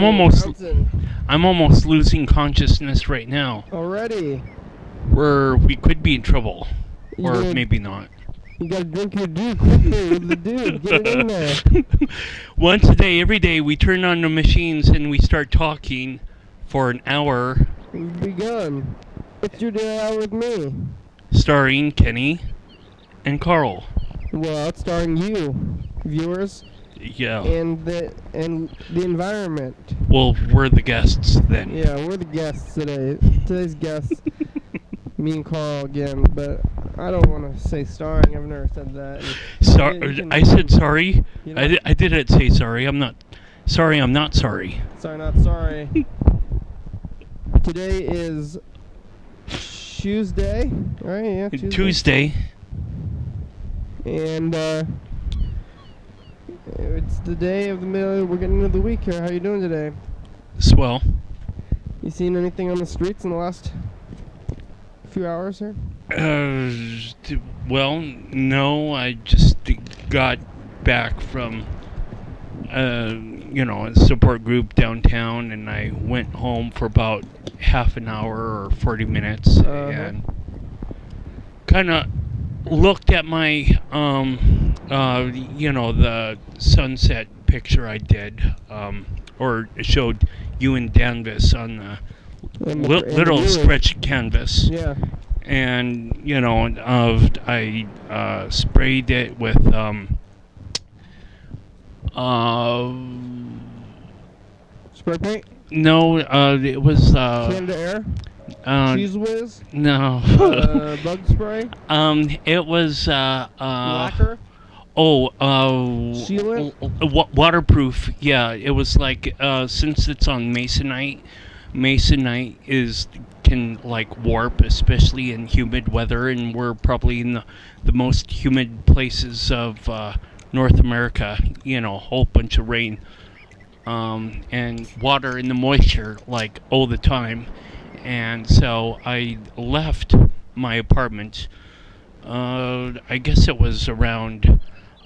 I'm almost losing consciousness right now. Already? Where we could be in trouble. Or maybe not. You gotta drink your juice quickly with the dude. Get it in there. Once a day, every day, we turn on the machines and we start talking for an hour. We've begun. It's your day out with me. Starring Kenny and Carl. Well, it's starring you, viewers. Yeah. And the environment. Well, we're the guests then. Yeah, we're the guests today. Today's guests, me and Carl again, but I don't want to say starring. I've never said that. I said sorry. You know? I didn't say sorry. I'm not sorry. I'm not sorry. Sorry, not sorry. Today is Tuesday, right? Yeah, Tuesday. And it's the day of the middle. We're getting into the week here. How you doing today? Swell. You seen anything on the streets in the last few hours here? Well, no. I just got back from a support group downtown, and I went home for about half an hour or 40 minutes, and kind of looked at my the sunset picture I did, or showed you and Danvis on the little stretch canvas. Yeah. And I sprayed it with spray paint? No, it was Canada Air? Cheese Whiz? No. Bug spray? It was lacquer? Sealant? Waterproof. Yeah, it was like since it's on masonite can like warp, especially in humid weather, and we're probably in the most humid places of North America. Whole bunch of rain, and water and the moisture like all the time. And so I left my apartment, I guess it was around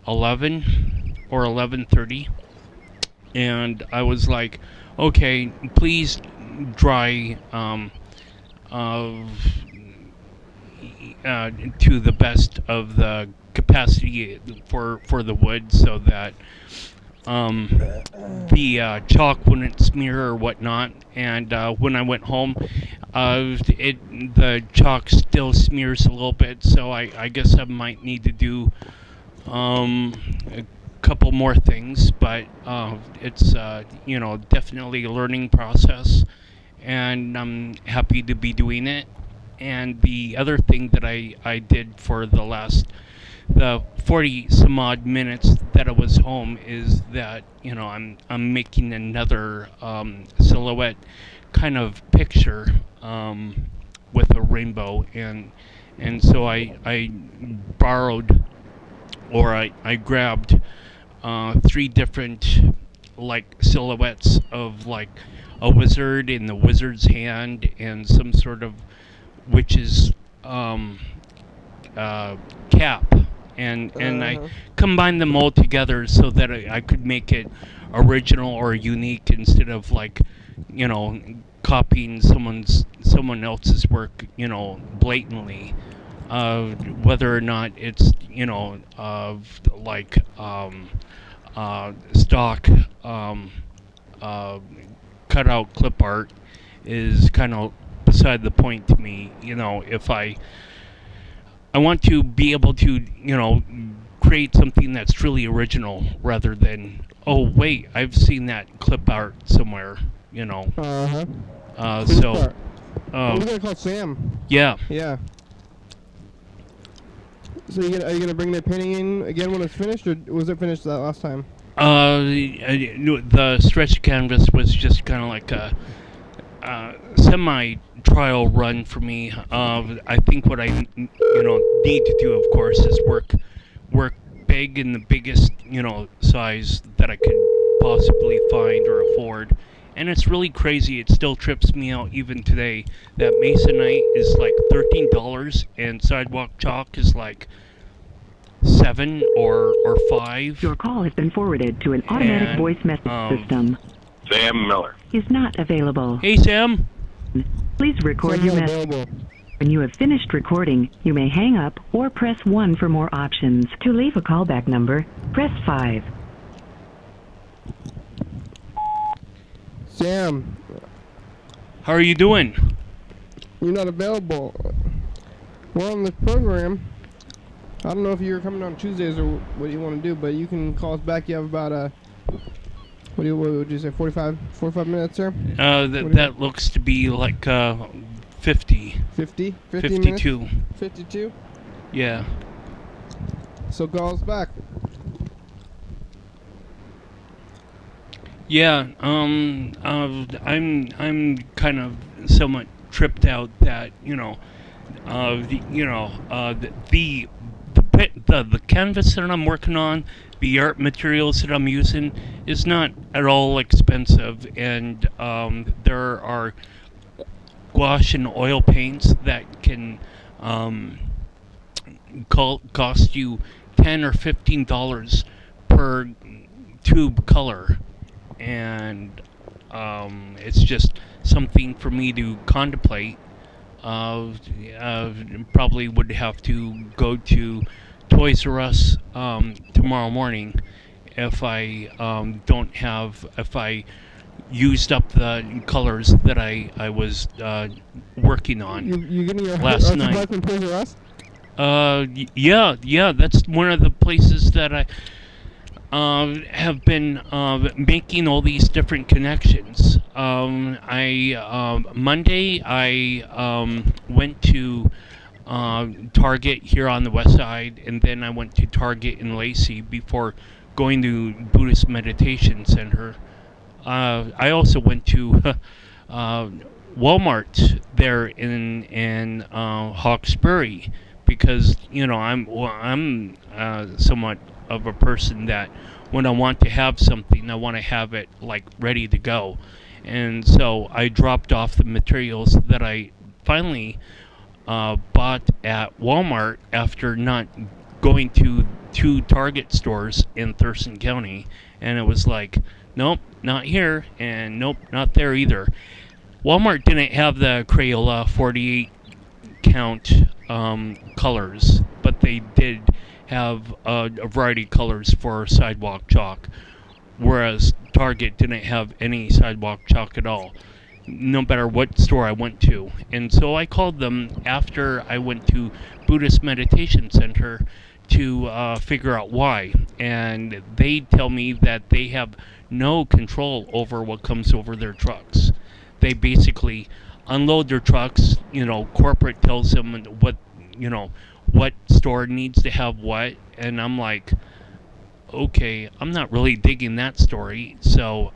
11 or 11:30, and I was like, okay, please dry to the best of the capacity for the wood, so that the chalk wouldn't smear or whatnot. And when I went home, the chalk still smears a little bit, so I guess I might need to do a couple more things, but it's definitely a learning process, and I'm happy to be doing it. And the other thing that I did for the 40 some odd minutes that I was home is that I'm making another silhouette kind of picture with a rainbow, and so I borrowed, or I grabbed 3 different like silhouettes of like a wizard in the wizard's hand and some sort of witch's cap, and I combined them all together so that I could make it original or unique, instead of like copying someone else's work blatantly, whether or not it's like stock cutout clip art is kind of beside the point to me. If I want to be able to create something that's truly original, rather than, oh wait, I've seen that clip art somewhere. So we're gonna call Sam. Yeah. So are you gonna bring that painting in again when it's finished, or was it finished that last time? The stretch canvas was just kind of like a semi-trial run for me. I think what I need to do, of course, is work big in the biggest size that I could possibly find or afford. And it's really crazy. It still trips me out even today that masonite is like $13 and sidewalk chalk is like $7 or $5. Your call has been forwarded to an automatic voice message system. Sam Miller. Is not available. Hey, Sam. Please record Sam's your not message. available. When you have finished recording, you may hang up or press 1 for more options. To leave a callback number, press 5. Sam, How are you doing? you're not available. We're on this program. I don't know if you're coming on Tuesdays or what you want to do, but you can call us back. You have about what would you say, 45 minutes, sir? That looks to be like 50. 50 52. minutes? 52? Yeah. So call us back. Yeah, I'm kind of somewhat tripped out that the canvas that I'm working on, the art materials that I'm using is not at all expensive, and there are gouache and oil paints that can cost you $10 or $15 per tube color. And it's just something for me to contemplate. Probably would have to go to Toys R Us tomorrow morning if I if I used up the colors that I was working on You getting your last art night. supply from Toys R Us? Yeah, that's one of the places that I have been making all these different connections. Monday I went to Target here on the west side, and then I went to Target in Lacey before going to Buddhist Meditation Center. I also went to Walmart there in Hawkesbury because I'm somewhat of a person that when I want to have something, I want to have it like ready to go. And so I dropped off the materials that I finally bought at Walmart after not going to 2 Target stores in Thurston County. And it was like, nope, not here, and nope, not there either. Walmart didn't have the Crayola 48 count colors, but they did have a variety of colors for sidewalk chalk, whereas Target didn't have any sidewalk chalk at all, no matter what store I went to. And so I called them after I went to Buddhist Meditation Center to figure out why, and they tell me that they have no control over what comes over their trucks. They basically unload their trucks, corporate tells them what store needs to have what, and I'm like, okay, I'm not really digging that story. So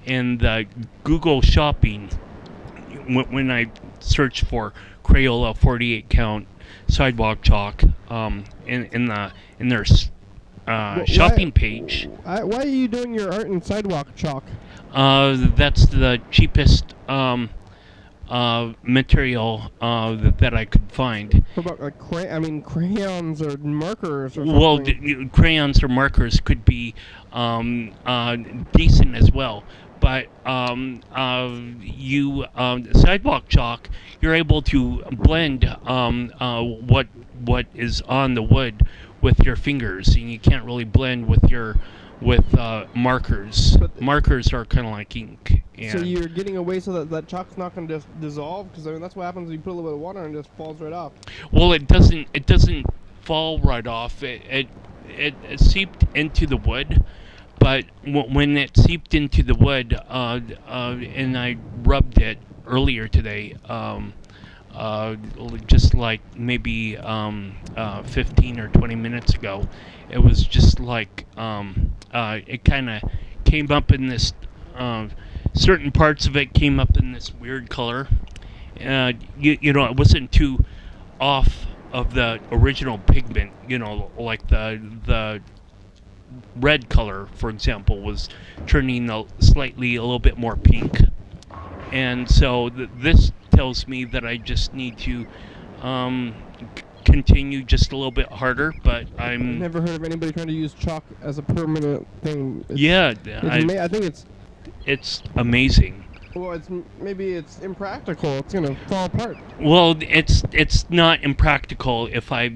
in the Google shopping, when I search for Crayola 48 count sidewalk chalk in their shopping page, Why are you doing your art in sidewalk chalk? that's the cheapest material that I could find. What about like crayons or markers or something? Well, crayons or markers could be decent as well, but sidewalk chalk, you're able to blend what is on the wood with your fingers, and you can't really blend with markers. But Markers are kind of like ink. so you're getting away so that chalk's not going to just dissolve? Because that's what happens when you put a little bit of water and it just falls right off. Well, it doesn't fall right off. It seeped into the wood, but when it seeped into the wood, and I rubbed it earlier today, just like maybe 15 or 20 minutes ago, it was just like it kind of came up in this. Certain parts of it came up in this weird color. It wasn't too off of the original pigment. Like the red color, for example, was turning slightly a little bit more pink. And so this tells me that I just need to continue just a little bit harder, but I've never heard of anybody trying to use chalk as a permanent thing. I I think it's it's amazing. Well, maybe it's impractical. It's gonna fall apart. Well, it's not impractical if I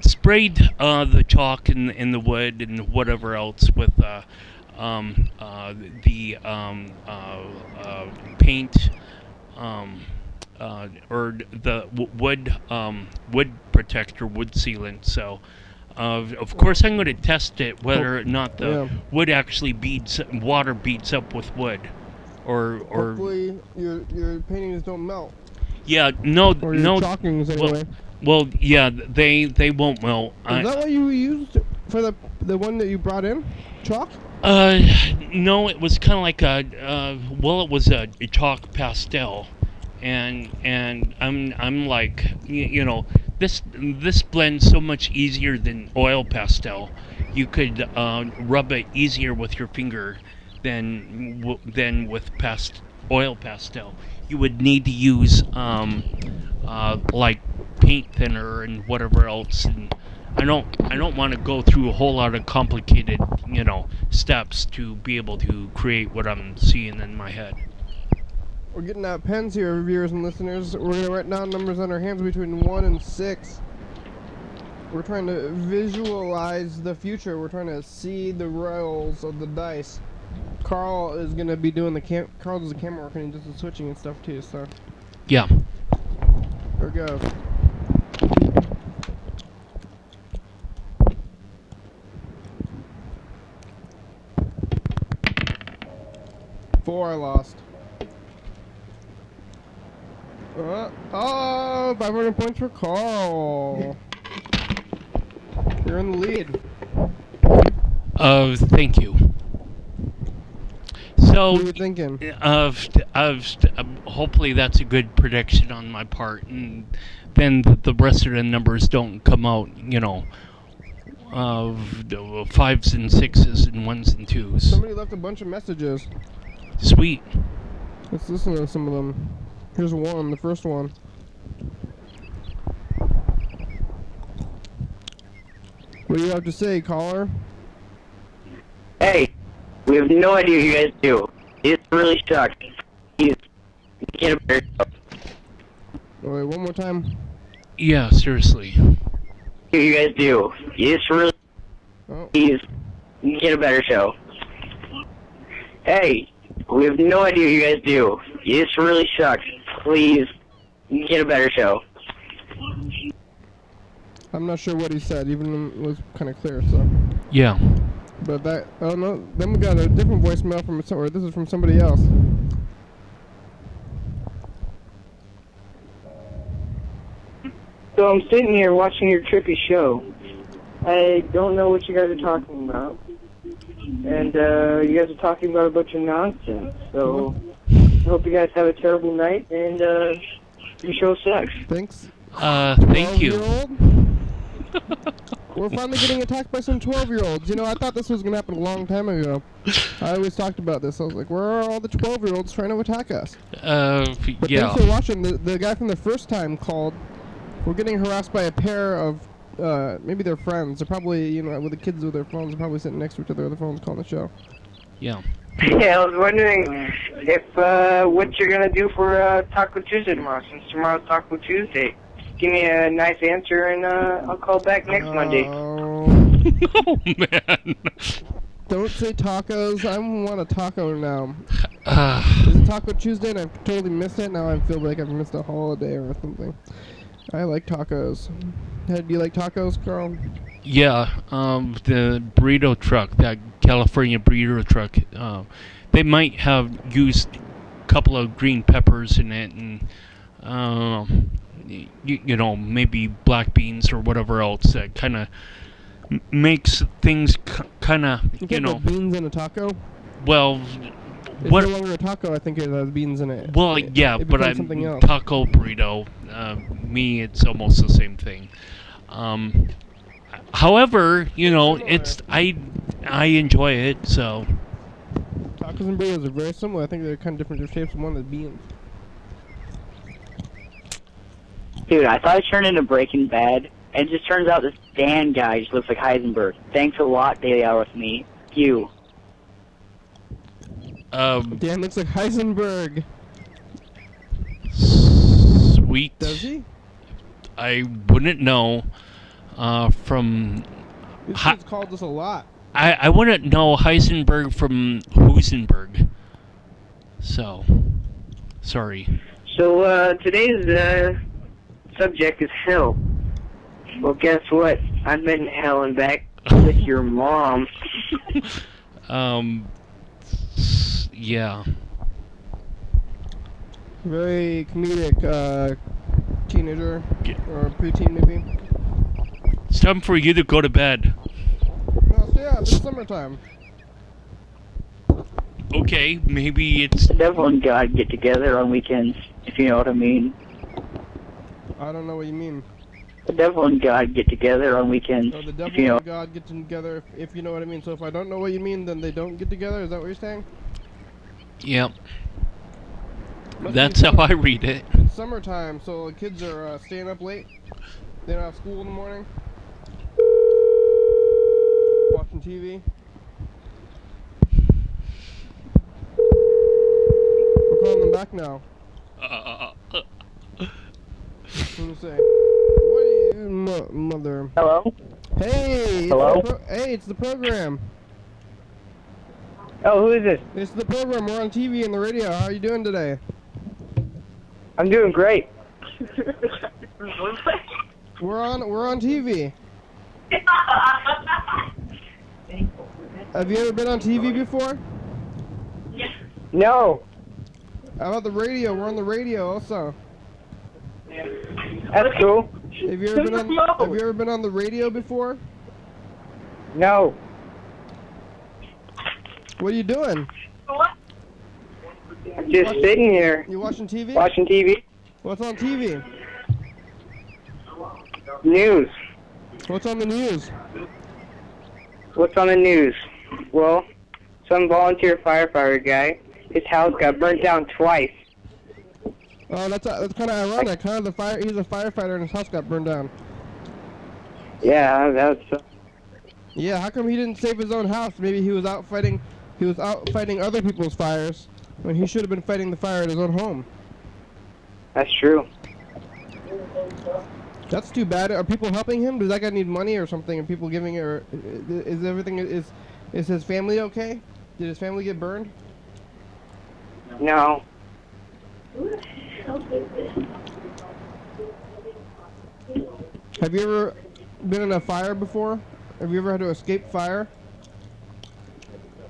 sprayed the chalk and the wood and whatever else with the paint or the wood protector, wood sealant. So of course I'm going to test it whether or not the wood actually water beads up with wood. Or hopefully your paintings don't melt. Yeah, no, or your chalkings anyway. Well, yeah, they won't melt. Is that what you used for the one that you brought in? Chalk? No, it was kind of like it was a chalk pastel, and I'm like, this blends so much easier than oil pastel. You could rub it easier with your finger than with oil pastel. You would need to use like paint thinner and whatever else, and I don't want to go through a whole lot of complicated steps to be able to create what I'm seeing in my head. We're getting out pens here, viewers and listeners. We're gonna write down numbers on our hands between 1 and 6. We're trying to visualize the future. We're trying to see the rolls of the dice. Carl is gonna be doing Carl does the camera work and he does the switching and stuff too. So yeah. Here we go. 4 I lost. 500 points for Carl. You're in the lead. Thank you. So, what are you thinking? Hopefully that's a good prediction on my part, and then the rest of the numbers don't come out, of 5s and 6s and 1s and 2s. Somebody left a bunch of messages. Sweet. Let's listen to some of them. Here's one, the first one. What do you have to say, caller? Hey, we have no idea what you guys do. It's really shocked. You can't bear yourself. Wait, one more time. Yeah, seriously. What you guys do. It's really... Oh. You get a better show. Hey, we have no idea what you guys do. It's really shocked. Please, get a better show. I'm not sure what he said, even though it was kind of clear, so... Yeah. But that... Oh, no. Then we got a different voicemail from somewhere. This is from somebody else. So I'm sitting here watching your trippy show. I don't know what you guys are talking about. And you guys are talking about a bunch of nonsense. So I hope you guys have a terrible night, and your show sucks. Thanks. Thank you. We're finally getting attacked by some 12-year-olds. I thought this was going to happen a long time ago. I always talked about this. I was like, where are all the 12-year-olds trying to attack us? But yeah. thanks for watching. The guy from the first time called. We're getting harassed by a pair of, maybe they're friends. They're probably, with the kids with their phones, they're probably sitting next to each other with their phones calling the show. Yeah. Yeah, I was wondering if, what you're going to do for Taco Tuesday tomorrow, since tomorrow's Taco Tuesday. Give me a nice answer, and I'll call back next Monday. Oh, man. Don't say tacos. I want a taco now. Is it Taco Tuesday and I've totally missed it? Now I feel like I've missed a holiday or something. I like tacos. Do you like tacos, Carl? Yeah, the burrito truck, that California burrito truck, they might have used a couple of green peppers in it, and maybe black beans or whatever else that kind of makes things kind of, beans in a taco? Well, it's no longer a taco. I think it has beans in it. Well, yeah, but I'm something else. Taco burrito. Me, it's almost the same thing. However, it's I enjoy it. So tacos and burritos are very similar. I think they're kind of different shapes. One is beans. Dude, I thought I turned into Breaking Bad, and it just turns out this Dan guy just looks like Heisenberg. Thanks a lot, Daily Hour with me. You. Dan looks like Heisenberg. Sweet. Does he? I wouldn't know. From This kid's called us a lot. I wouldn't know Heisenberg from Husenberg. So, sorry. So, today's, subject is hell. Well, guess what? I've been in hell and back with your mom. Yeah. Very comedic teenager Yeah. or preteen maybe. It's time for you to go to bed. No, stay up. It's summertime. Okay, maybe it's... The devil and God get together on weekends, if you know what I mean. I don't know what you mean. The devil and God get together on weekends, So the devil if you know. and God get together, if you know what I mean. So if I don't know what you mean, then they don't get together? Is that what you're saying? Yep. Must That's be how I read it. It's summertime, so kids are staying up late. They don't have school in the morning. Watching TV. We're calling them back now. What do you say? What are you, mother? Hello? Hey! Hello? Hey, it's the program. Oh, who is this? It's the program. We're on TV and the radio. How are you doing today? I'm doing great. We're on TV. Have you ever been on TV before? No. How about the radio? We're on the radio also. That's cool. Have you ever been on the radio before? No. What are you doing? I'm just sitting here You watching TV? watching TV. What's on TV? News. What's on the news? What's on the news? Well, some volunteer firefighter guy, his house got burnt down twice. Oh, that's kind of ironic, huh? He's a firefighter and his house got burned down. Yeah, that's... Yeah, how come he didn't save his own house? Maybe he was out fighting other people's fires when he should have been fighting the fire at his own home. That's true. That's too bad. Are people helping him? Does that guy need money or something? And people giving it? Or is his family okay? Did his family get burned? No. Have you ever been in a fire before? Have you ever had to escape fire?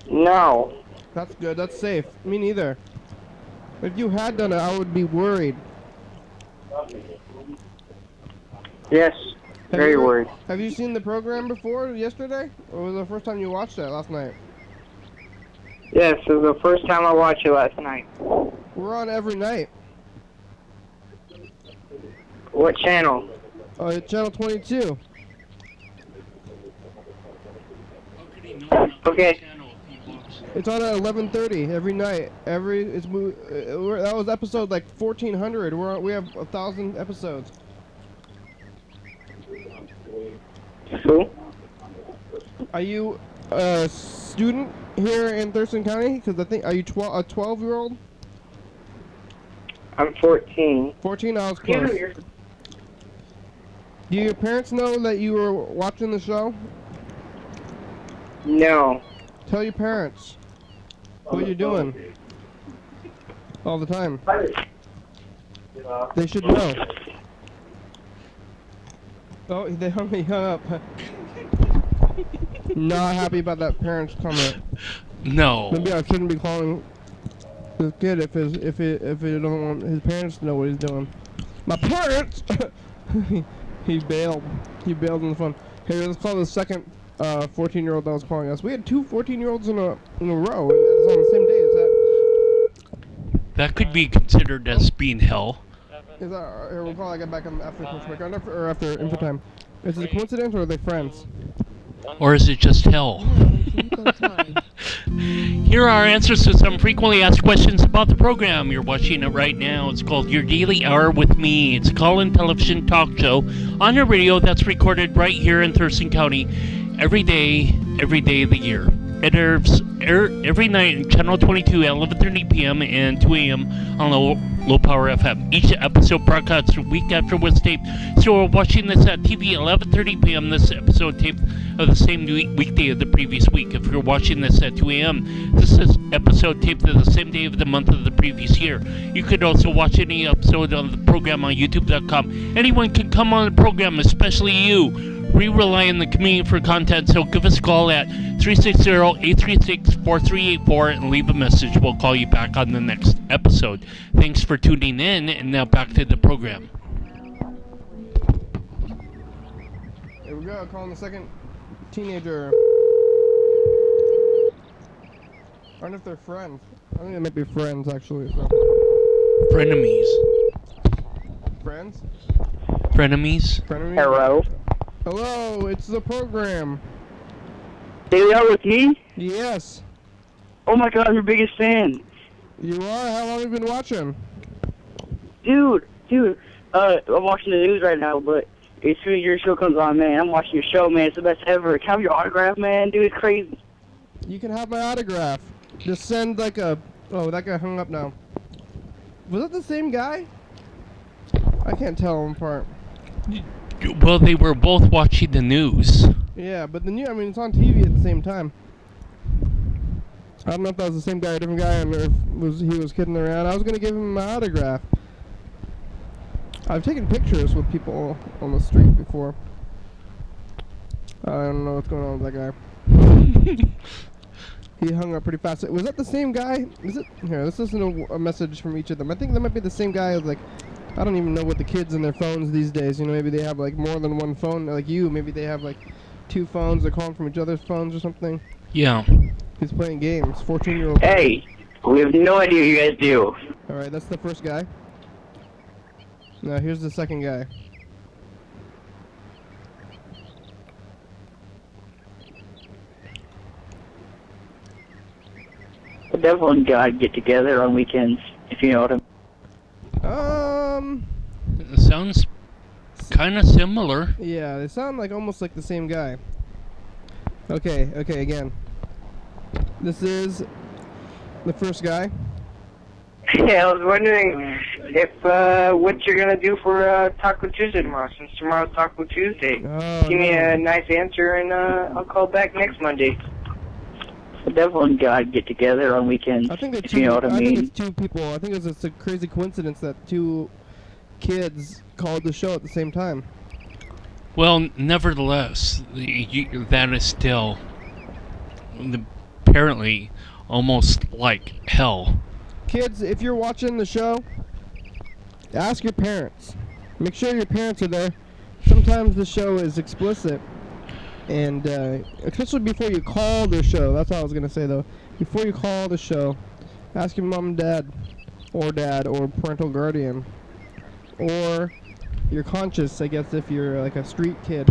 No. That's good. That's safe. Me neither. If you had done it, I would be worried. Yes. Very worried. Have you seen the program before yesterday? Or was it the first time you watched it last night? Yes, it was the first time I watched it last night. We're on every night. What channel? Channel 22. Okay. It's on at 11:30 every night. That was episode like 1400. We have 1,000 episodes. Who? Are you a student here in Thurston County? Because I think, are you a 12-year-old? I'm 14. 14? I was close. Do your parents know that you were watching the show? No. Tell your parents what you're doing all the time. They should know. Oh, they hung up. Not happy about that parent's comment. No. Maybe I shouldn't be calling this kid if he don't want his parents to know what he's doing. My parents. He bailed. He bailed on the phone. Hey, let's call the second 14-year-old that was calling us. We had two 14-year-olds in a row. It's on the same day. Is that? That could be considered as being hell. Is that? Here, we'll call. I get back on after commercial break or after info time. Is it a coincidence or are they friends? Or is it just hell? Here are our answers to some frequently asked questions about the program. You're watching it right now. It's called Your Daily Hour with Me. It's a call-in television talk show on your radio that's recorded right here in Thurston County every day of the year. It airs every night on Channel 22 at 11:30 p.m. and 2 a.m. on low power FM. Each episode broadcasts a week after it was taped. So we're watching this at TV at 11:30 p.m. This episode taped of the same weekday of the previous week. If you're watching this at 2 a.m., this is episode taped of the same day of the month of the previous year. You could also watch any episode of the program on YouTube.com. Anyone can come on the program, especially you. We rely on the community for content, so give us a call at 360-836-4384 and leave a message. We'll call you back on the next episode. Thanks for tuning in, and now back to the program. Here we go, calling the second teenager. I wonder if they're friends. I think they might be friends, actually. So. Frenemies. Friends? Frenemies? Frenemies? Hello. Hello, it's the program. They are with me? Yes. Oh my god, I'm your biggest fan. You are? How long have you been watching? Dude, I'm watching the news right now, but as soon as your show comes on, man, I'm watching your show, man. It's the best ever. Can I have your autograph, man? Dude, it's crazy. You can have my autograph. Just send like a... Oh, that guy hung up now. Was it the same guy? I can't tell them apart. Well, they were both watching the news. Yeah, but the new... I mean, it's on TV at the same time. I don't know if that was the same guy or a different guy, or if he was kidding around. I was going to give him my autograph. I've taken pictures with people on the street before. I don't know what's going on with that guy. He hung up pretty fast. Was that the same guy? Is it? Here, let's listen to a message from each of them. I think that might be the same guy. Like, I don't even know what the kids in their phones these days. You know, maybe they have like more than one phone. Like you, maybe they have like 2 phones. They're calling from each other's phones or something. Yeah. He's playing games. 14-year-old. Hey, we have no idea what you guys do. All right, that's the first guy. Now here's the second guy. The devil and God get together on weekends, if you know what I mean. It sounds kind of similar. Yeah, they sound like almost like the same guy. Okay, again. This is the first guy. Yeah, I was wondering if what you're gonna do for Taco Tuesday tomorrow, since tomorrow's Taco Tuesday. Oh, Give me no. a nice answer, and I'll call back next Monday. The devil and God get together on weekends, I think if you know what I think mean. it's 2 people. I think it's a crazy coincidence that 2 kids called the show at the same time. Well, nevertheless, that is still apparently almost like hell. Kids, if you're watching the show, ask your parents. Make sure your parents are there. Sometimes the show is explicit. And especially before you call the show. That's all I was going to say, though. Before you call the show, ask your mom and dad, or parental guardian. Or your conscience, I guess, if you're like a street kid.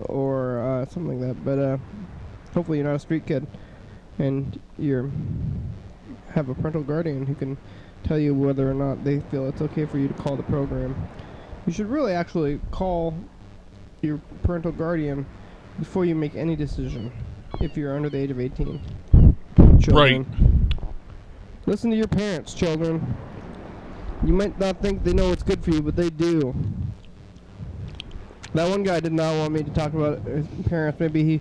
Or something like that. But hopefully you're not a street kid. And you have a parental guardian who can tell you whether or not they feel it's okay for you to call the program. You should really actually call your parental guardian before you make any decision if you're under the age of 18. Children. Right. Listen to your parents, children. You might not think they know what's good for you, but they do. That one guy did not want me to talk about his parents. Maybe he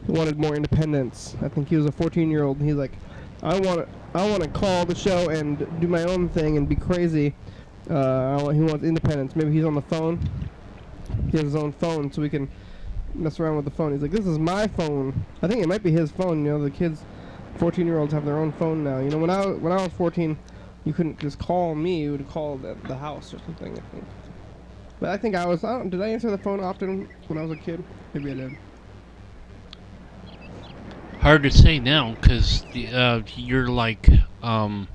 wanted more independence. I think he was a 14-year-old, and he's like, I want to call the show and do my own thing and be crazy. He wants independence. Maybe he's on the phone. He has his own phone, so we can mess around with the phone. He's like, this is my phone. I think it might be his phone. You know, the kids, 14-year-olds have their own phone now. You know, when I was 14, you couldn't just call me. You would call the house or something, I think. But I think did I answer the phone often when I was a kid? Maybe I did. Hard to say now, because you're like a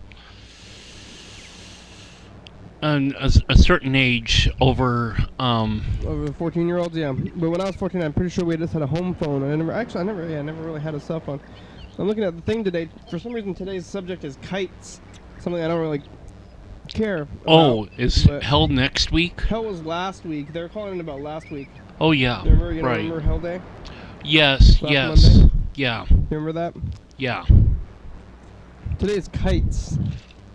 certain age over. Over the 14-year-olds, yeah. But when I was 14, I'm pretty sure we just had a home phone. I never really had a cell phone. I'm looking at the thing today. For some reason, today's subject is kites. Something I don't really care about. Oh, is hell next week? Hell was last week. They were calling it about last week. Oh yeah, Remember right. Remember Hell Day? Yes, Last yes. Monday? Yeah, Remember that? yeah. Today is kites.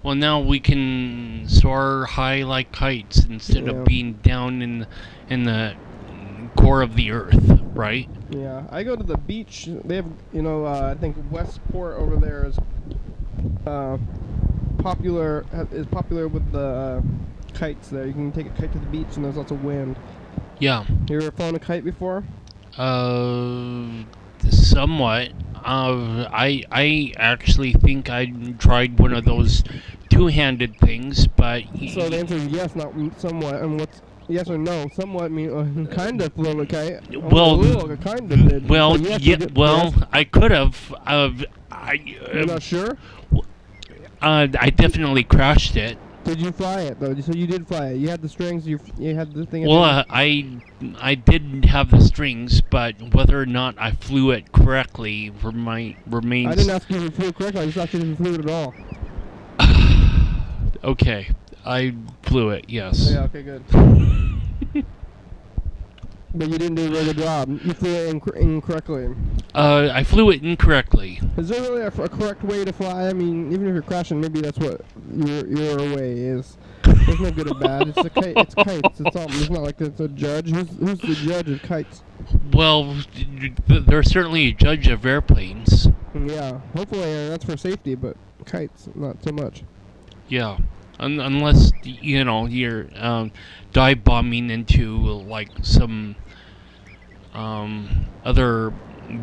Well, now we can soar high like kites instead Yeah. of being down in the core of the earth, right? Yeah, I go to the beach. They have, I think Westport over there is popular with the kites there. You can take a kite to the beach and there's lots of wind. Yeah. You ever flown a kite before? Somewhat. I actually think I tried one of those two-handed things, but So the answer is yes, not somewhat. And what's yes or no? Somewhat mean kind of flown a kite. Well, kind of did. well, So yes, yeah, you did- well, yes. I could have. You're not sure? I definitely crashed it. Did you fly it though? So you did fly it. You had the strings. You had the thing. Well, I did have the strings, but whether or not I flew it correctly remains. I didn't ask you if you flew correctly. I just asked you if you flew it at all. Okay, I flew it. Yes. Yeah. Okay. Good. But you didn't do a very good job. You flew it incorrectly. I flew it incorrectly. Is there really a correct way to fly? I mean, even if you're crashing, maybe that's what your way is. There's no good or bad. It's a kite. It's kites. It's all. It's not like it's a judge. Who's the judge of kites? Well, there's certainly a judge of airplanes. Yeah. Hopefully that's for safety, but kites not so much. Yeah. Unless you're dive bombing into like some other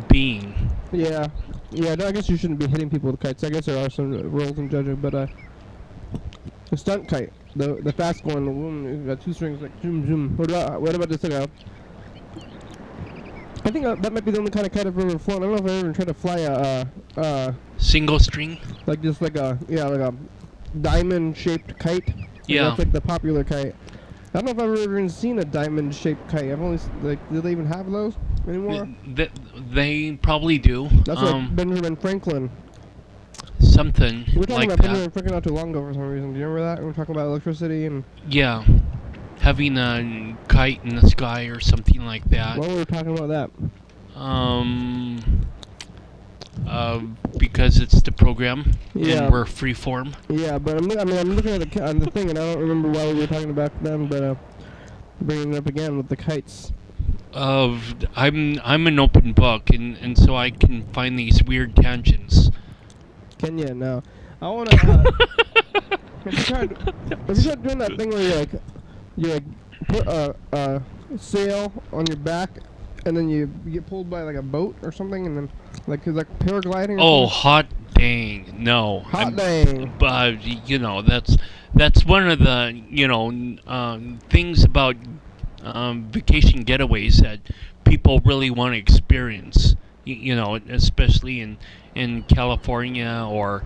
being. Yeah. Yeah. I guess you shouldn't be hitting people with kites. I guess there are some rules in judging, but the stunt kite, the fast one, the one who got two strings like zoom zoom. What about this thing? I think that might be the only kind of kite I've ever flown. I don't know if I ever tried to fly a Single string? like a diamond-shaped kite. Yeah. That's like the popular kite. I don't know if I've ever even seen a diamond-shaped kite. I've only do they even have those anymore? They probably do. That's like Benjamin Franklin. Something We were talking like about that. Benjamin Franklin not too long ago for some reason. Do you remember that? We were talking about electricity and Yeah. Having a kite in the sky or something like that. why were we talking about that? Because it's the program Yeah. and we're freeform. Yeah, but I'm looking at the thing and I don't remember why we were talking about them, but bringing it up again with the kites. I'm an open book, and so I can find these weird tangents. Can you? No. I want to. Have you tried doing that thing where you put a sail on your back and then you get pulled by like a boat or something and then like paragliding? Oh, Or hot dang! No. hot dang! But that's one of the things about vacation getaways that people really want to experience. Especially in California or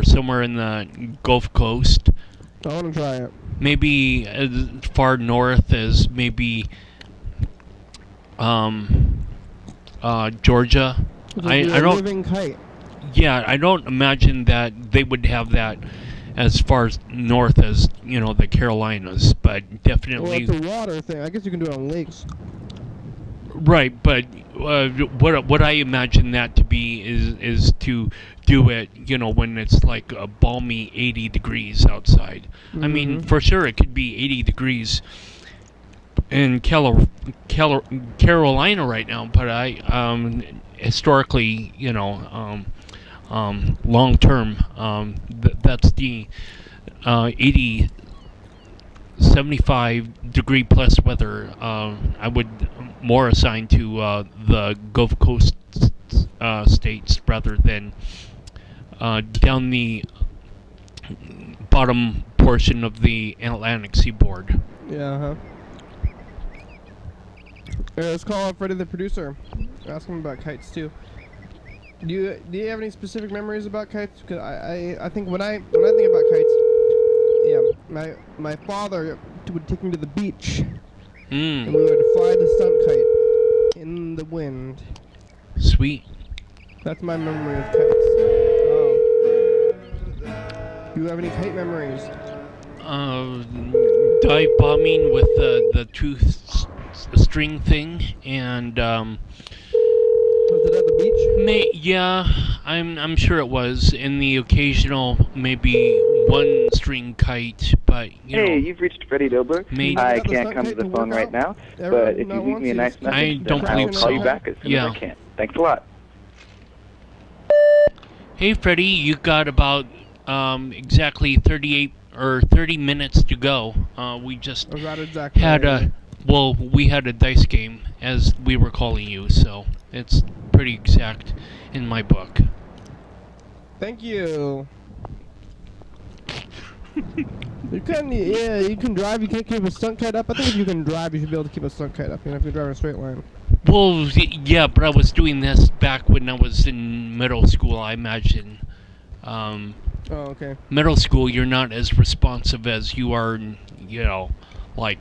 somewhere in the Gulf Coast. I want to try it. Maybe as far north as maybe Georgia. It's I like a don't. living kite. Yeah, I don't imagine that they would have that as far as north as the Carolinas, but Well, definitely it's a water thing. I guess you can do it on lakes. right. But what I imagine that to be is to do it when it's like a balmy 80 degrees outside. I mean, for sure it could be 80 degrees in Carolina right now, but I historically long term that's the 80 75 degree plus weather I would more assign to the Gulf Coast states rather than down the bottom portion of the Atlantic seaboard. Yeah, huh? Let's call up Freddie the producer. Ask him about kites too. Do you have any specific memories about kites? Because I think when I think about kites, yeah, my father would take me to the beach, and we would fly the stunt kite in the wind. Sweet. That's my memory of kites. Do you have any kite memories? Dive bombing with the two string thing, and Was it at the beach? Yeah, I'm sure it was. In the occasional, maybe one string kite, but you know. Hey, you've reached Freddie Dobler. Maybe. I Got the can't stunt come to kite the to phone work right out? now, but if you leave me a nice I message, don't then I'll believe call you so. back as soon Yeah. as I can. Thanks a lot. Hey, Freddie, you got about exactly 30 minutes to go. We just Was that exactly? had we had a dice game as we were calling you, so it's pretty exact in my book. Thank you. You can drive. You can't keep a stunt kite up. I think if you can drive, you should be able to keep a stunt kite up. You know, if you drive in a straight line. Well, yeah, but I was doing this back when I was in middle school, I imagine. Oh, okay. Middle school, you're not as responsive as you are, like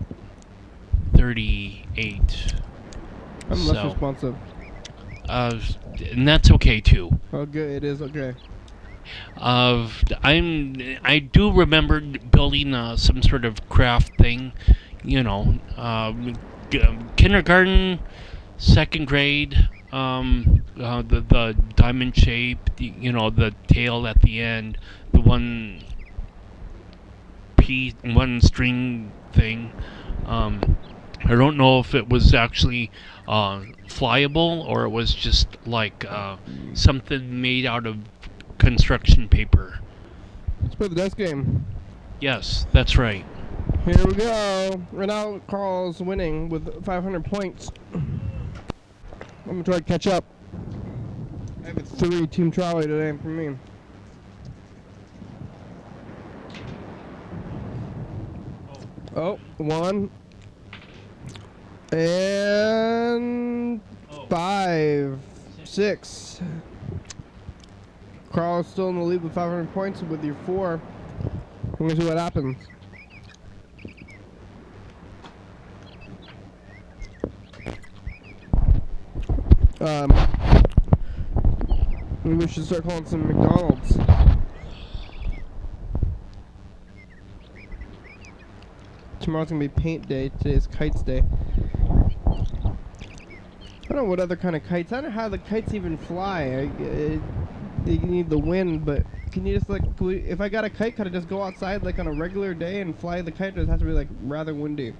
38. I'm less responsive. And that's okay too. Oh, good. It is okay. I do remember building some sort of craft thing, kindergarten, second grade, the diamond shape, the tail at the end, the one string thing. I don't know if it was actually flyable or it was just like something made out of construction paper. Let's play the dice game. Yes, that's right. Here we go. Right now, Carl's winning with 500 points. I'm gonna try to catch up. I have a 3-team trolley today for me. Oh, 1 and 5, 6. Carl's still in the lead with 500 points with your 4. We're gonna see what happens. Maybe we should start calling some McDonald's. Tomorrow's gonna be paint day. Today's kites day. I don't know what other kind of kites. I don't know how the kites even fly. You need the wind, but can you just if I got a kite, could I just go outside like on a regular day and fly the kite? Or does it have to be like rather windy?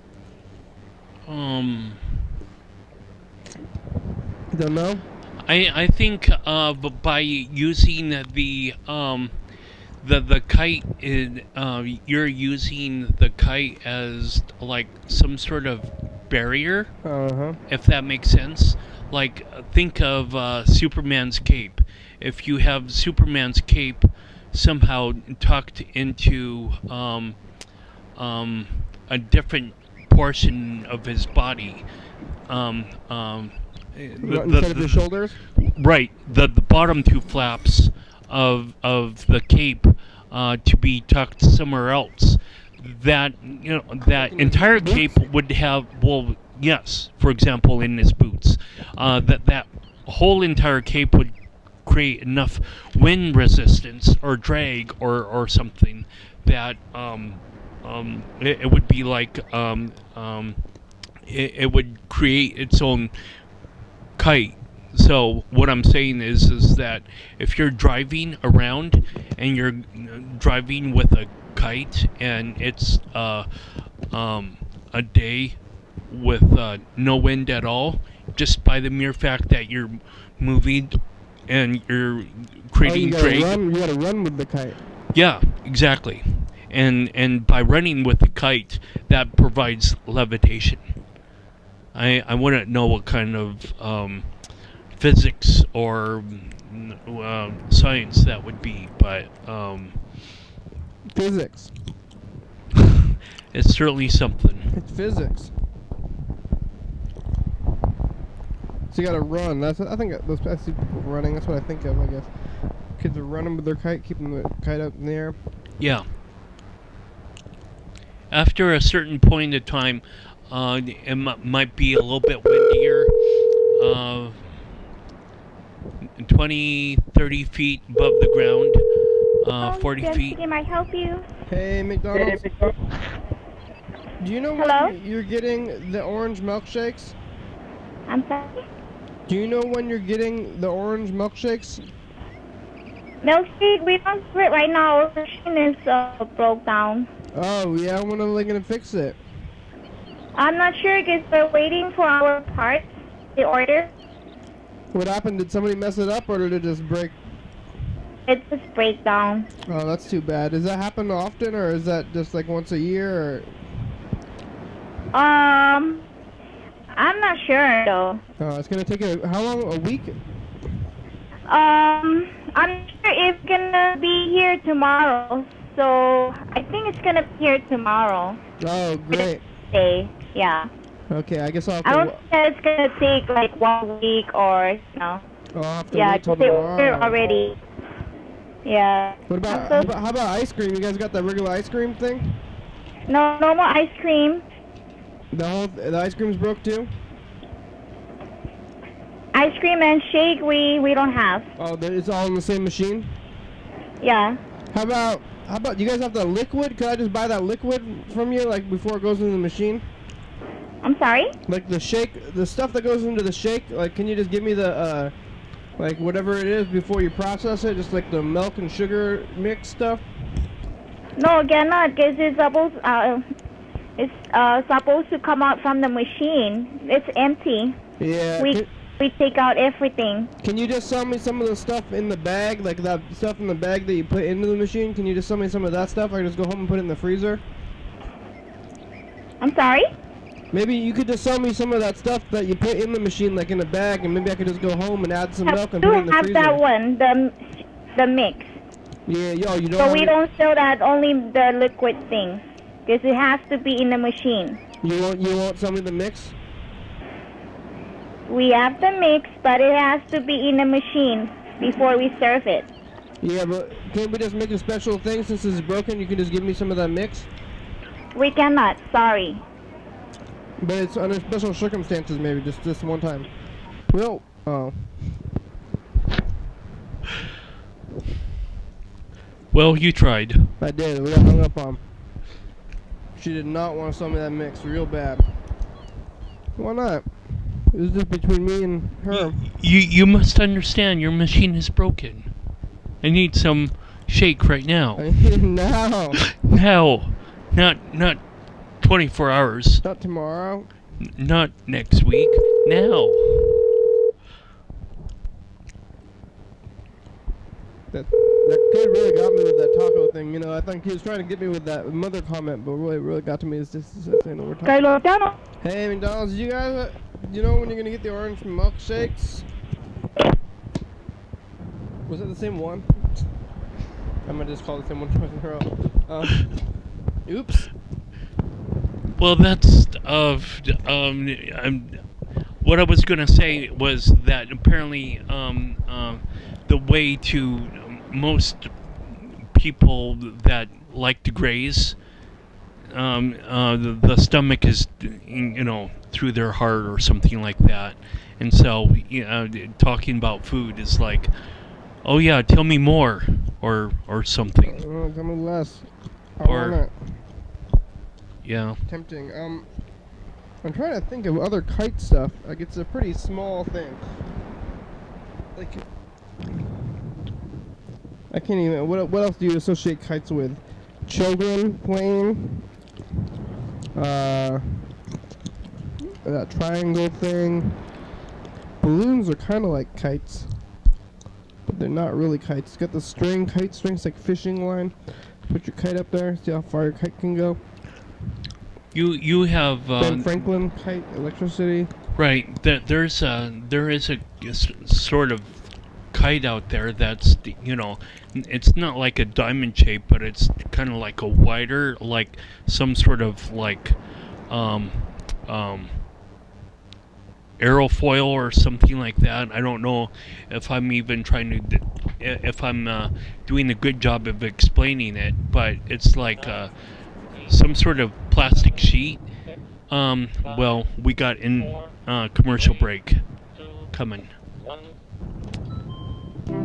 Don't know. I think by using the kite, you're using the kite as like some sort of barrier. If that makes sense. Like think of Superman's cape. If you have Superman's cape somehow tucked into a different portion of his body, instead of the shoulders? Right. The bottom 2 flaps of the cape to be tucked somewhere else. That entire cape would have, well, yes, for example, in his boots. That whole entire cape would create enough wind resistance or drag or something that it would be like it would create its own kite. So what I'm saying is that if you're driving around and you're driving with a kite and it's a day with no wind at all, just by the mere fact that you're moving and you're creating drag. You gotta run with the kite. Yeah, exactly. And by running with the kite, that provides levitation. I wouldn't know what kind of physics or science that would be, but physics. It's certainly something. It's physics. So you gotta run. I think I see people running. That's what I think of, I guess. Kids are running with their kite, keeping the kite up in the air. Yeah. After a certain point of time, it might be a little bit windier. 20, 30 feet above the ground. 40 feet. Can I help you? Hey, McDonald's. Do you know Hello? when you're getting the orange milkshakes? I'm sorry? Do you know when you're getting the orange milkshakes? Milkshake, we don't do it right now. Our machine is broke down. Oh, yeah, when are they going to fix it? I'm not sure because we're waiting for our parts, the order. What happened? Did somebody mess it up or did it just break? It just break down. Oh, that's too bad. Does that happen often or is that just like once a year? Or? I'm not sure though. Oh, it's going to take how long? A week? I'm sure it's gonna be here tomorrow. So I think it's gonna be here tomorrow. Oh, great. Day, yeah. Okay, I guess I'll have I to... don't think it's gonna take like 1 week or I'll have to yeah, wait till because they tomorrow. ordered already. Yeah. What about, how about ice cream? You guys got that regular ice cream thing? No more ice cream. The ice cream's broke too? Ice cream and shake we don't have. Oh, it's all in the same machine? Yeah. How about you guys have the liquid? Could I just buy that liquid from you, like before it goes into the machine? I'm sorry? Like the shake, the stuff that goes into the shake, like can you just give me the, like whatever it is before you process it, just like the milk and sugar mix stuff? No, again not, because it's supposed to come out from the machine. It's empty. Yeah. We take out everything. Can you just sell me some of the stuff in the bag, like that stuff in the bag that you put into the machine? Can you just sell me some of that stuff? I can just go home and put it in the freezer? I'm sorry? Maybe you could just sell me some of that stuff that you put in the machine, like in a bag, and maybe I could just go home and add some milk and put it in the freezer. You have that one, the mix. Yeah, you don't. So we don't sell that, only the liquid thing, because it has to be in the machine. You won't sell me the mix? We have the mix, but it has to be in the machine before we serve it. Yeah, but can't we just make a special thing since it's broken? You can just give me some of that mix? We cannot, sorry. But it's under special circumstances, maybe, just this one time. Well, Well, you tried. I did. We got hung up on. She did not want to sell me that mix real bad. Why not? It was just between me and her. You must understand your machine is broken. I need some shake right now. Now. Now. Not 24 hours. Not tomorrow. Not next week. Now. That kid really got me with that taco thing. You know, I think he was trying to get me with that mother comment, but really got to me is just saying over taco. Hey, McDonald's, you guys, you know when you're gonna get the orange milkshakes? Was it the same one? I might just call the same one twice in a row. Oops. Well, that's what I was gonna say was that apparently the way to most people that like to graze, the stomach is, through their heart or something like that, and so talking about food is like, oh yeah, tell me more or something. Tell me less. Yeah. Tempting. I'm trying to think of other kite stuff. Like it's a pretty small thing. Like I can't even. What else do you associate kites with? Children playing. That triangle thing. Balloons are kind of like kites, but they're not really kites. It's got the string. Kite string's like fishing line. Put your kite up there. See how far your kite can go. You have Ben Franklin kite electricity. Right. There is a sort of kite out there that's it's not like a diamond shape, but it's kind of like a wider, like some sort of like aerofoil or something like that. I don't know if I'm even if I'm doing a good job of explaining it, but it's like some sort of plastic sheet. Well, we got in commercial break coming. After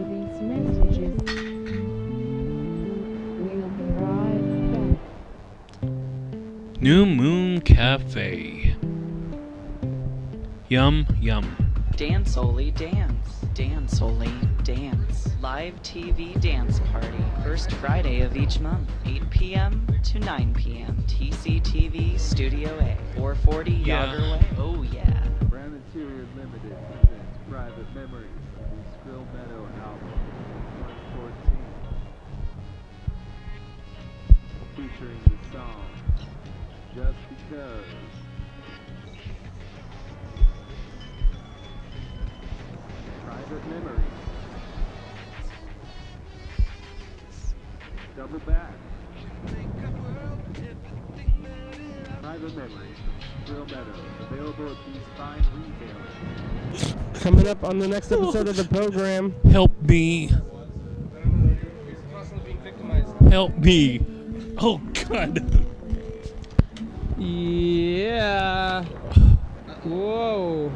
these messages, we'll be right back. New Moon Cafe. Yum, yum. Dance Only Dance. Dance Only Dance. Live TV dance party. First Friday of each month, 8 p.m. to 9 p.m. TCTV Studio A, 440 Yager Way. Oh yeah. Brand Interior Limited presents Private Memories of the Skrill Meadow album 114. Featuring the song Just Because. Private Memories. Double back. Private Memories from Skrill Meadow. Available at these fine retailers. Coming up on the next episode of the program. Help me. Help me. Oh, God. Yeah. Whoa.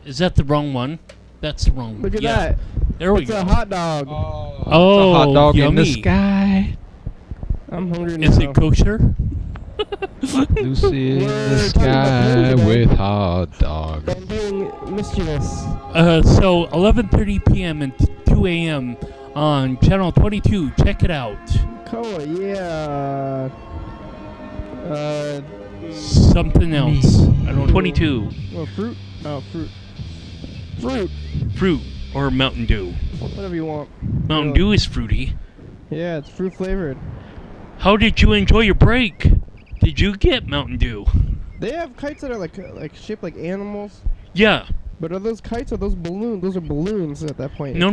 Is that the wrong one? That's the wrong one. Look at Yeah. that. There we It's go. a hot dog. Oh, It's a hot dog yummy. in the sky. I'm hungry now. Is it kosher? Lucy in We're the talking about sky food today. with hot dogs. I'm being mischievous. So 11:30 p.m. and 2 a.m. on channel 22. Check it out. Cola, yeah. Something else. I don't know. 22. Well, fruit. Oh, fruit. Fruit. Fruit or Mountain Dew. Whatever you want. Mountain Really. Dew is fruity. Yeah, it's fruit flavored. How did you enjoy your break? Did you get Mountain Dew? They have kites that are like shaped like animals. Yeah. But are those kites or those balloons? Those are balloons at that point. No.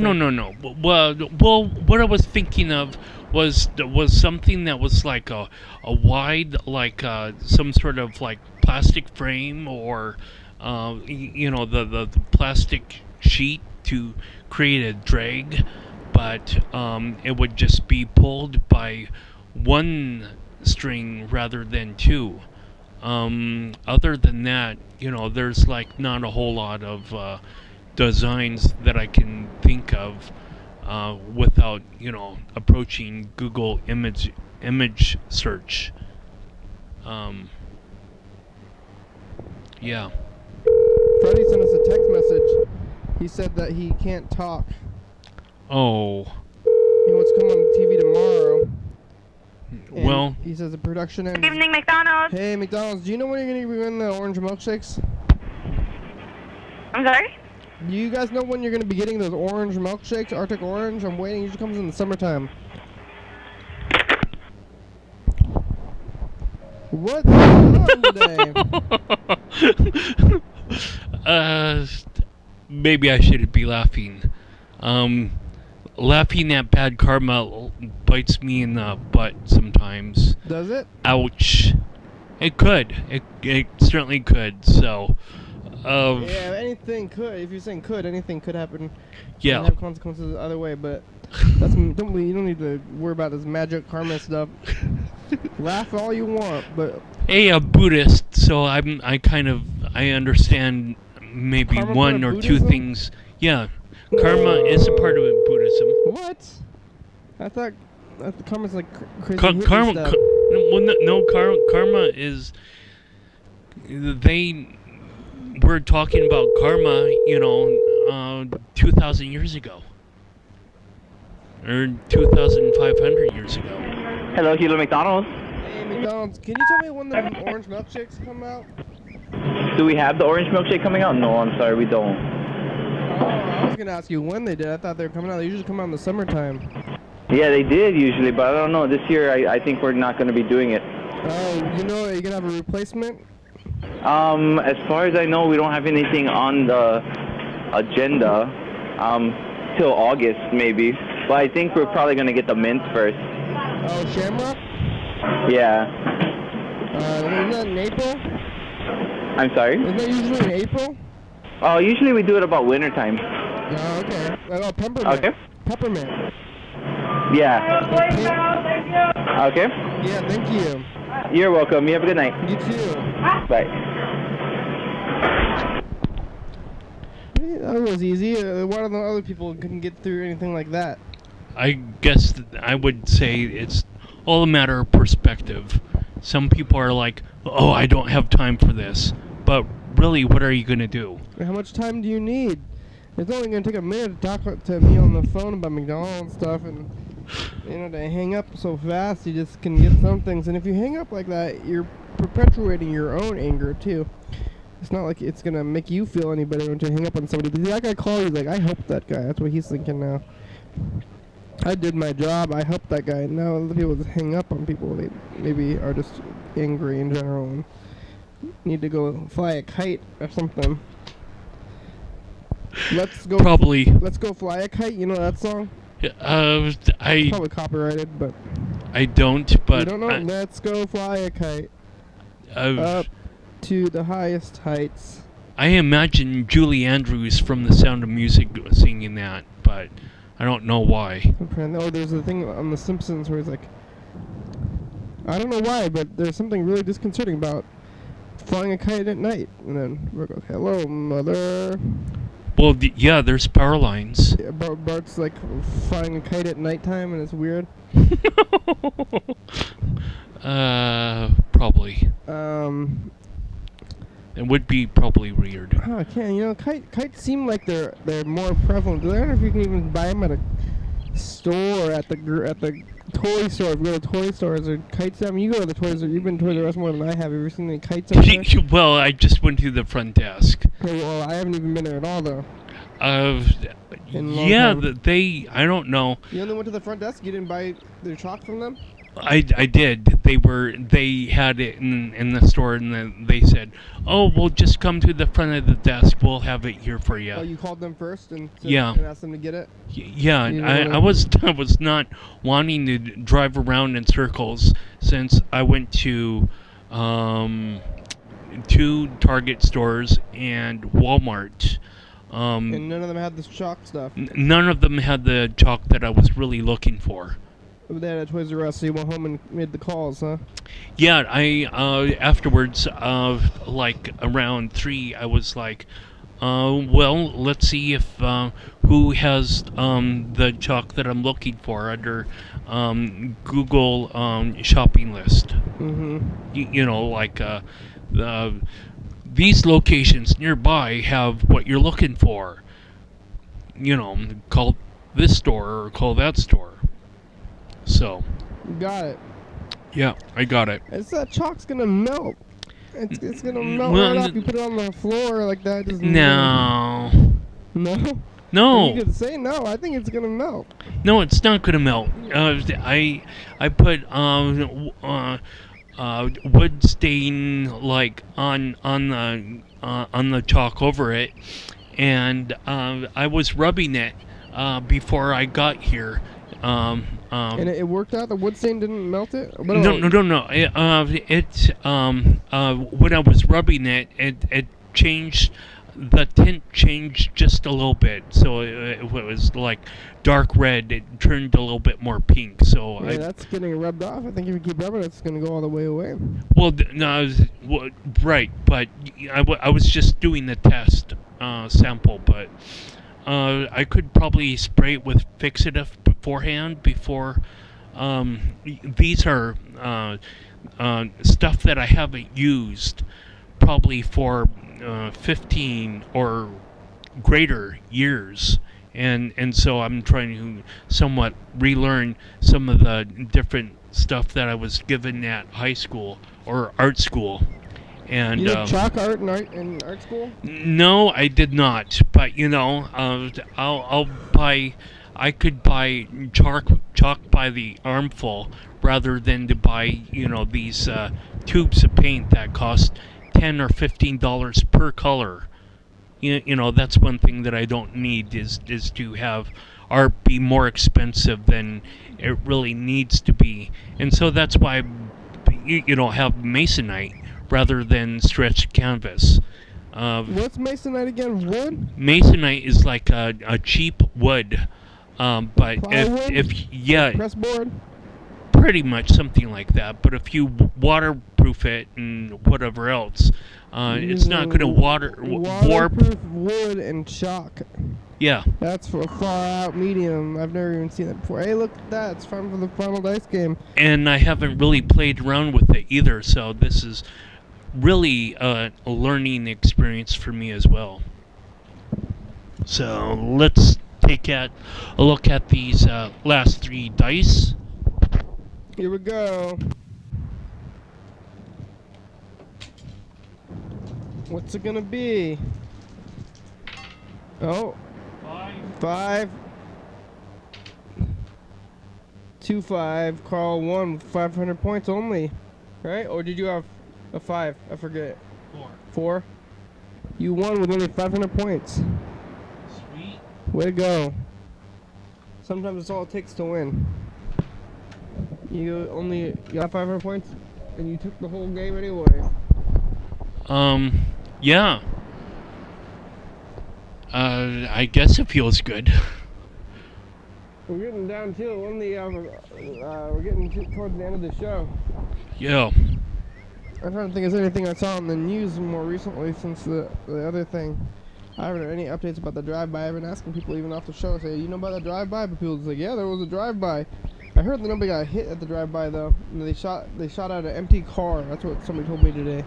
Well, what I was thinking of was something that was like a wide, like some sort of like plastic frame or, the plastic sheet to create a drag, but it would just be pulled by one string rather than two. Other than that, there's like not a whole lot of designs that I can think of without, approaching Google image search. Yeah. Freddie sent us a text message. He said that he can't talk. Oh. He wants to come on TV tomorrow. And Well. he says the production ends. Good evening, McDonald's. Hey, McDonald's, do you know when you're going to be getting the orange milkshakes? I'm sorry? Do you guys know when you're going to be getting those orange milkshakes? Arctic Orange? I'm waiting. It usually comes in the summertime. What's going on today? Maybe I shouldn't be laughing. Laughing at bad karma bites me in the butt sometimes. Does it? Ouch. It could. It certainly could. So, yeah, anything could. If you're saying could, anything could happen. Yeah. And have consequences the other way, but you don't need to worry about this magic karma stuff. Laugh all you want, but hey, I'm Buddhist, so I understand maybe Karma one part or of two Buddhism? things. Yeah, karma is a part of Buddhism. What? I thought karma's like crazy hippie Karma, stuff. karma is. They were talking about karma, 2,000 years ago, or 2,500 years ago. Hello, Hewlett McDonald's. Hey, McDonald's, can you tell me when the orange milkshakes come out? Do we have the orange milkshake coming out? No, I'm sorry, we don't. Oh, I was gonna ask you when they did. I thought they were coming out. They usually come out in the summertime. Yeah, they did usually, but I don't know. This year, I think we're not going to be doing it. Oh, are you gonna have a replacement? As far as I know, we don't have anything on the agenda till August, maybe. But I think we're probably going to get the mint first. Oh, Shamrock? Yeah. Isn't that in April? I'm sorry? Isn't that usually in April? Oh, usually we do it about wintertime. Oh, okay. Oh, peppermint. Okay. Peppermint. Yeah. Okay. Yeah, thank you. You're welcome. You have a good night. You too. Bye. That was easy. Why don't the other people couldn't get through anything like that? I guess I would say it's all a matter of perspective. Some people are like, oh, I don't have time for this. But really, what are you gonna do? How much time do you need? It's only gonna take a minute to talk to me on the phone about McDonald's stuff, and they hang up so fast. You just can get some things, and if you hang up like that, you're perpetuating your own anger too. It's not like it's gonna make you feel any better when you hang up on somebody. But that guy called, he's like, I helped that guy. That's what he's thinking now. I did my job. I helped that guy. Now other people just hang up on people. They maybe are just angry in general and need to go fly a kite or something. Let's go. Probably. Let's go fly a kite. You know that song? I Probably copyrighted, but I don't. But you don't know. Let's go fly a kite up to the highest heights. I imagine Julie Andrews from The Sound of Music singing that, but I don't know why. Oh, there's a thing on The Simpsons where he's like, I don't know why, but there's something really disconcerting about flying a kite at night. And then Bart goes, hello, mother. Well, yeah, there's power lines. Yeah, Bart's like flying a kite at nighttime, and it's weird. Probably. It would be probably weird. Oh, I can't. Kites seem like they're more prevalent. I don't know if you can even buy them at a store, at the toy store. If you go to toy stores, or kites. I mean, you go to the toys. You've been to Toys R Us more than I have. Have you ever seen any kites out there? Well, I just went to the front desk. Okay, well, I haven't even been there at all, though. Yeah, they. I don't know. You only went to the front desk. You didn't buy their chalk from them. I did. They had it in the store, and then they said, "Oh, we'll just come to the front of the desk. We'll have it here for you." Oh, you called them first and yeah, and asked them to get it. Yeah, I was not wanting to drive around in circles since I went to 2 Target stores and Walmart. And none of them had this chalk stuff. None of them had the chalk that I was really looking for. They had a Toys R Us, so you went home and made the calls, huh? Yeah, I afterwards, like around 3, I was like, well, let's see if who has the chalk that I'm looking for under Google shopping list. Mm-hmm. You know, like these locations nearby have what you're looking for. You know, call this store or call that store. So. You got it. Yeah, I got it. It's that chalk's gonna melt. It's gonna melt right off. You put it on the floor like that. No. No? No. You could say no. I think it's gonna melt. No, it's not gonna melt. I put wood stain like on the chalk over it, and I was rubbing it before I got here. And it worked out. The wood stain didn't melt it. No. When I was rubbing it, it changed. The tint changed just a little bit, so it was like dark red. It turned a little bit more pink. So yeah, that's getting rubbed off. I think if you keep rubbing it, it's going to go all the way away. Well, no, right, but I was just doing the test sample, but I could probably spray it with fixative beforehand. These are stuff that I haven't used probably for 15 or greater years, and so I'm trying to somewhat relearn some of the different stuff that I was given at high school or art school. And you did chalk art in art school? No, I did not. But I'll buy. I could buy chalk by the armful rather than to buy these tubes of paint that cost $10 or $15 per color. That's one thing that I don't need is to have art be more expensive than it really needs to be, and so that's why have masonite rather than stretched canvas. What's masonite again? Wood? Masonite is like a cheap wood, but if pressboard. Pretty much something like that, but if you waterproof it and whatever else, it's not going to waterproof wood and chalk. Yeah. That's for a far out medium. I've never even seen that before. Hey, look at that. It's fun for the Final Dice game. And I haven't really played around with it either, so this is really a learning experience for me as well. So let's take a look at these last 3 dice. Here we go. What's it gonna be? Oh. 5. 2 5. Carl won with 500 points only. Right? Or did you have a 5? I forget. 4. You won with only 500 points. Sweet. Way to go. Sometimes it's all it takes to win. You only got 500 points and you took the whole game anyway. Yeah. I guess it feels good. We're getting down to we're getting towards the end of the show. Yeah. I'm trying to think of anything I saw in the news more recently since the other thing. I haven't heard any updates about the drive-by. I've been asking people even off the show, say, you know about the drive-by? But people just like, yeah, there was a drive-by. I heard that nobody got hit at the drive-by though. And they shot out an empty car. That's what somebody told me today.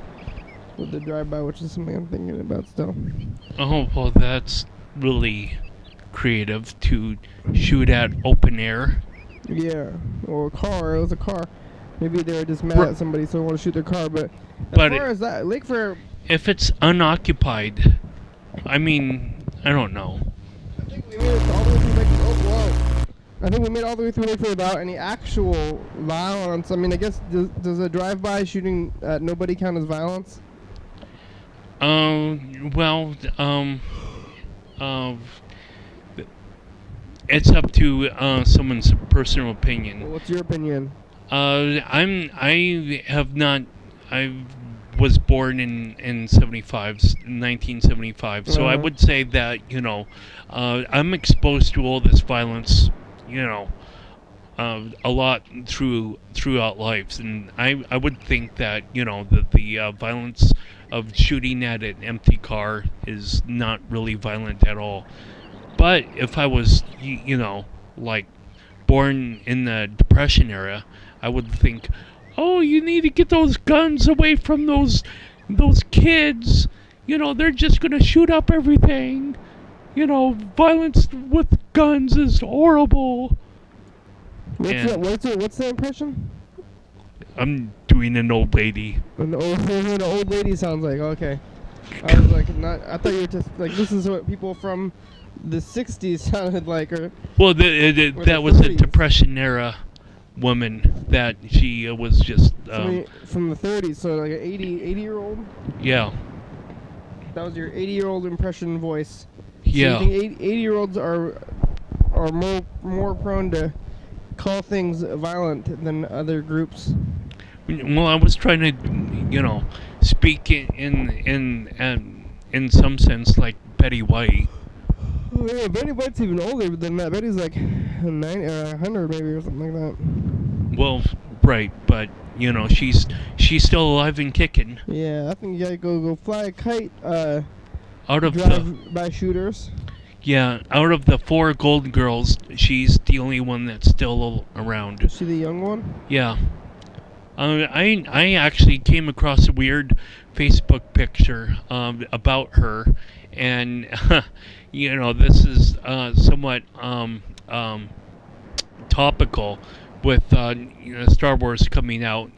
With the drive-by, which is something I'm thinking about still. Oh, well, that's really creative to shoot at open air. Yeah, or a car. It was a car. Maybe they were just mad at somebody, so they want to shoot their car. But as far as that, Lake Fair... If it's unoccupied, I mean, I don't know. I think we made it all the way through Lake Fair. I think we made it all the way through Lake Fair without any actual violence. I mean, I guess, does a drive-by shooting at nobody count as violence? It's up to someone's personal opinion. Well, what's your opinion? I was born in 1975, so I would say that, I'm exposed to all this violence, a lot throughout life, and I would think that, that the violence of shooting at an empty car is not really violent at all. But if I was, like born in the Depression era, I would think, oh, you need to get those guns away from those kids. They're just going to shoot up everything. Violence with guns is horrible. What's the impression? I'm doing an old lady. An old lady sounds like, okay. I was like, I thought you were just like, this is what people from the 60s sounded like. Well, that was a Depression era woman that she was just... from the 30s, so like an 80-year-old? Yeah. That was your 80-year-old impression voice. Yeah. So you think 80-year-olds are more prone to call things violent than other groups? Well, I was trying to, speak in some sense like Betty White. Oh, yeah, Betty White's even older than that. Betty's like 90 or 100 maybe or something like that. Well, right, but she's still alive and kicking. Yeah, I think you gotta go fly a kite. Out of drive-by shooters. Yeah, out of the 4 Golden Girls, she's the only one that's still around. Is she the young one? Yeah. I actually came across a weird Facebook picture about her, and this is somewhat topical with Star Wars coming out,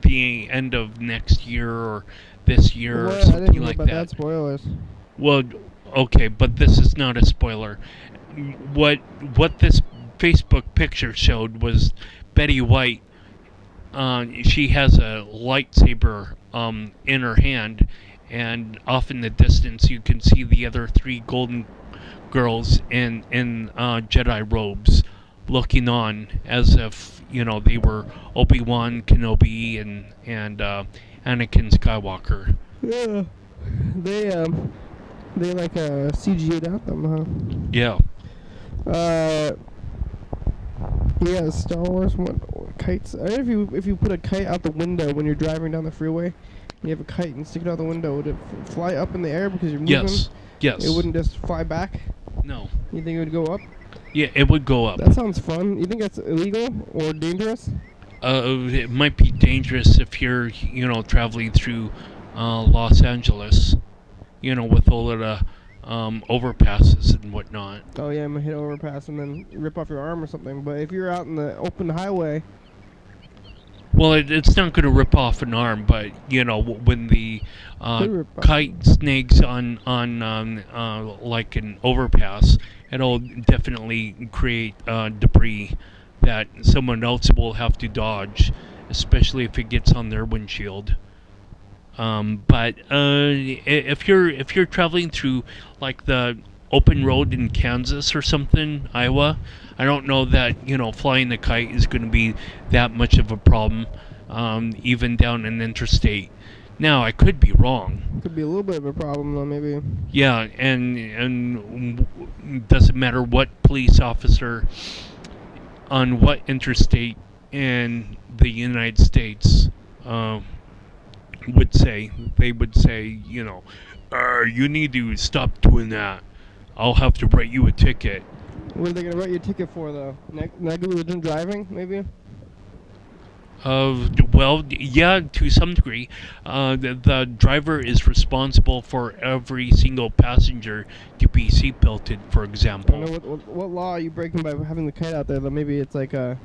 the end of next year or this year or something like that. Spoilers. Well, okay, but this is not a spoiler. What this Facebook picture showed was Betty White. She has a lightsaber in her hand, and off in the distance you can see the other 3 Golden Girls in Jedi robes looking on as if they were Obi-Wan Kenobi and Anakin Skywalker. Yeah, they like CG'd out them, huh? Yeah. Yeah, Star Wars kites. I don't know if you put a kite out the window when you're driving down the freeway, and you have a kite and stick it out the window, would it fly up in the air because you're moving? Yes. It wouldn't just fly back? No. You think it would go up? Yeah, it would go up. That sounds fun. You think that's illegal or dangerous? it might be dangerous if you're, traveling through Los Angeles, with all of the overpasses and whatnot. Oh yeah, I'm gonna hit overpass and then rip off your arm or something. But if you're out in the open highway, well, it's not going to rip off an arm, but when the kite snags on like an overpass, it'll definitely create debris that someone else will have to dodge, especially if it gets on their windshield. But if you're traveling through like the open road in Kansas or something, Iowa, I don't know that flying the kite is going to be that much of a problem, even down an interstate. Now I could be wrong. Could be a little bit of a problem though, maybe. Yeah, and doesn't matter what police officer on what interstate in the United States would say. They would say, you need to stop doing that. I'll have to write you a ticket. What are they going to write you a ticket for, though? Negligent driving, maybe? Well, yeah, to some degree. The driver is responsible for every single passenger to be seatbelted, for example. I don't know what law are you breaking by having the kite out there, though? Maybe it's like you're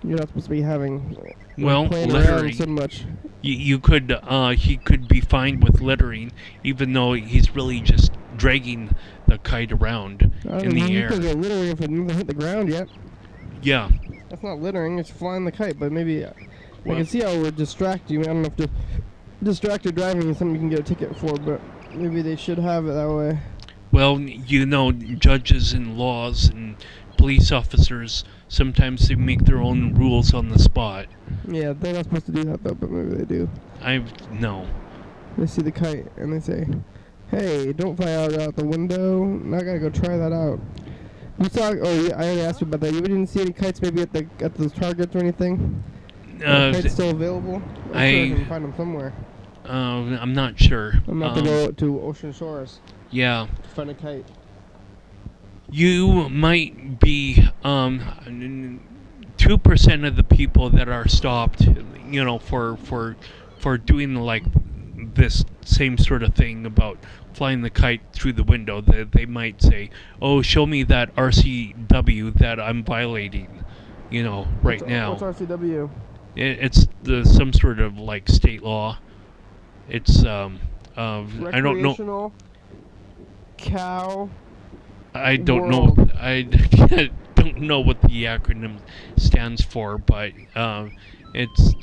not supposed to be having playing around so much. You could he could be fined with littering, even though he's really just dragging the kite around in the air. Because they're littering if it hasn't hit the ground yet. Yeah. That's not littering, it's flying the kite, but maybe I can see how it would distract you. I don't know if distracted driving is something you can get a ticket for, but maybe they should have it that way. Well, judges and laws and police officers, sometimes they make their own rules on the spot. Yeah, they're not supposed to do that though, but maybe they do. No. They see the kite and they say, hey, don't fly out the window. I gotta go try that out. You saw? Oh, yeah, I already asked you about that. You didn't see any kites maybe at those targets or anything? Kites still available? I'm sure I can find them somewhere. I'm not sure. I'm going to go to Ocean Shores. Yeah. To find a kite. You might be 2% of the people that are stopped, for doing like this same sort of thing about flying the kite through the window. They might say, "Oh, show me that RCW that I'm violating," right now. What's RCW? It's some sort of like state law. It's I don't know. Cow. I don't know. I don't know what the acronym stands for, but it's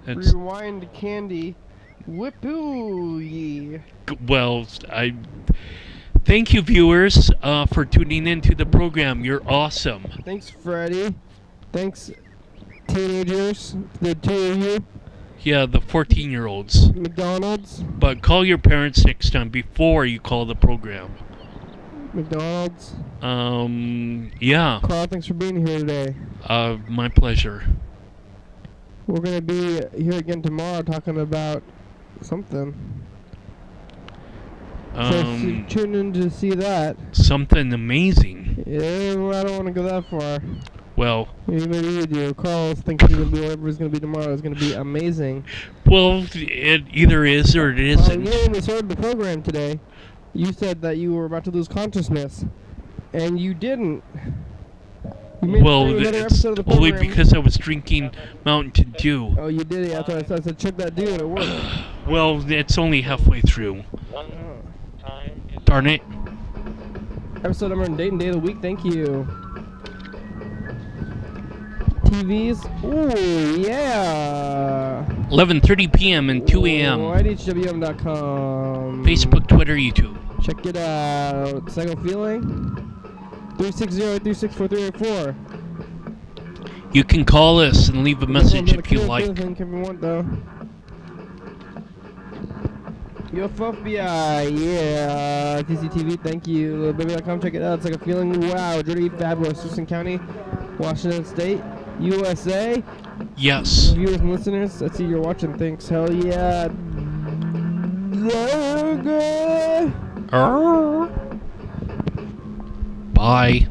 Rewind Candy. Whippoo-yee. Well, thank you, viewers, for tuning into the program. You're awesome. Thanks, Freddie. Thanks, teenagers, the two of you. Yeah, the 14-year-olds. McDonald's. But call your parents next time before you call the program. McDonald's. Yeah. Carl, thanks for being here today. My pleasure. We're going to be here again tomorrow talking about something. So tune in to see that. Something amazing. Yeah, well, I don't want to go that far. Well, maybe you do. Carl thinks whatever is going to be tomorrow is going to be amazing. Well, it either is or it isn't. When we started the program today, you said that you were about to lose consciousness, and you didn't. Well, it's only because I was drinking Mountain Dew. Oh, you did it. That's what I said. Check that dew, and it worked. Well, it's only halfway through. Darn it. Episode number and date and day of the week. Thank you. TVs. Ooh, yeah. 11:30 p.m. and 2 a.m. YDHWM.com. Facebook, Twitter, YouTube. Check it out. Psycho Feeling. 360-836-4384. You can call us and leave a message if you like. If you want, though. UFOBI, yeah. TCTV, thank you. Baby.com, check it out. It's like a feeling. Wow, dirty, fabulous. Thurston County, Washington State, USA. Yes. Viewers and listeners, I see you're watching. Thanks. Hell yeah. Bye.